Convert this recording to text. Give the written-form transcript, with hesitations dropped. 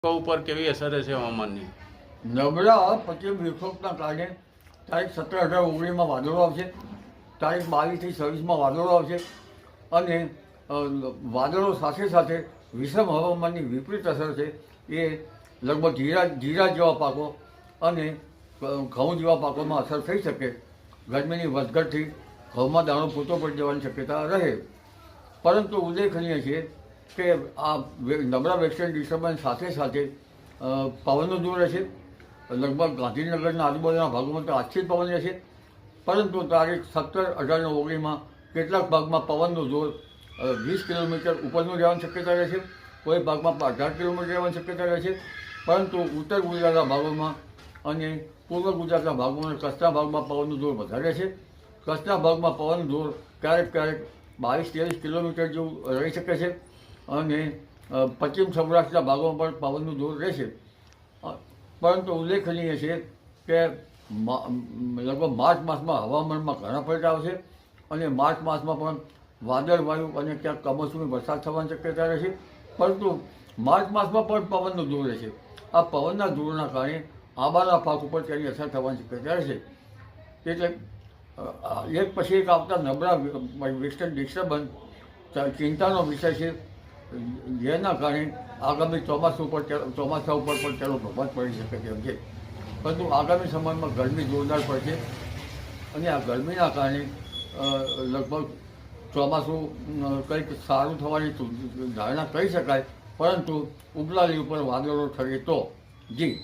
ઉપર કેવી અસર રહેશે હવામાનની? નબળા પશ્ચિમ વિક્ષોભના કારણે તારીખ 17-18-19માં વાદળો આવશે, તારીખ 22થી 26માં વાદળો આવશે અને વાદળો સાથે સાથે વિષમ હવામાનની વિપરીત અસર છે. એ લગભગ જીરા જેવા પાકો અને ઘઉં જેવા પાકોમાં અસર થઈ શકે. ગરમીની વધઘટથી ઘઉંમાં દાણો પૂરતો પડી જવાની શક્યતા રહે. પરંતુ ઉલ્લેખનીય છે કે આ નબળા વેસ્ટર્ન ડિસ્ટર્બન્સ સાથે સાથે પવનનો જોર રહેશે. લગભગ ગાંધીનગરના આજુબાજુના ભાગોમાં તો આજથી જ પવન રહેશે, પરંતુ તારીખ 17-18-19માં કેટલાક ભાગમાં પવનનું જોર 20 કિલોમીટર ઉપરનું રહેવાની શક્યતા રહેશે. કોઈ ભાગમાં 18 કિલોમીટર રહેવાની શક્યતા રહેશે. પરંતુ ઉત્તર ગુજરાતના ભાગોમાં અને પૂર્વ ગુજરાતના ભાગોમાં અને કચ્છના ભાગમાં પવનનું જોર વધારે છે. કચ્છના ભાગમાં પવનનું જોર ક્યારેક 22-23 કિલોમીટર જેવું રહી શકે છે અને પશ્ચિમ સૌરાષ્ટ્રના ભાગોમાં પણ પવનનું જોર રહેશે. પરંતુ ઉલ્લેખનીય છે કે લગભગ માર્ચ માસમાં હવામાનમાં ઘણા પલટા આવશે અને માર્ચ માસમાં પણ વાદળવાયુ અને ક્યાંક કમોસમી વરસાદ થવાની શક્યતા રહેશે. પરંતુ માર્ચ માસમાં પણ પવનનું જોર રહેશે. આ પવનના જોરના કારણે આંબાના પાક ઉપર તેની અસર થવાની શક્યતા રહેશે. એટલે એક પછી એક આવતા નબળા વેસ્ટર્ન ડિસ્ટર્બન્સ ચિંતાનો વિષય છે, જેના કારણે આગામી ચોમાસા ઉપર પણ તેનો પ્રભાવ પડી શકે તેમ છે. પરંતુ આગામી સમયમાં ગરમી જોરદાર પડશે અને આ ગરમીના કારણે લગભગ ચોમાસું કંઈક સારું થવાની ધારણા કરી શકાય. પરંતુ ઉપલાલી ઉપર વાદળો ઠરે તો જી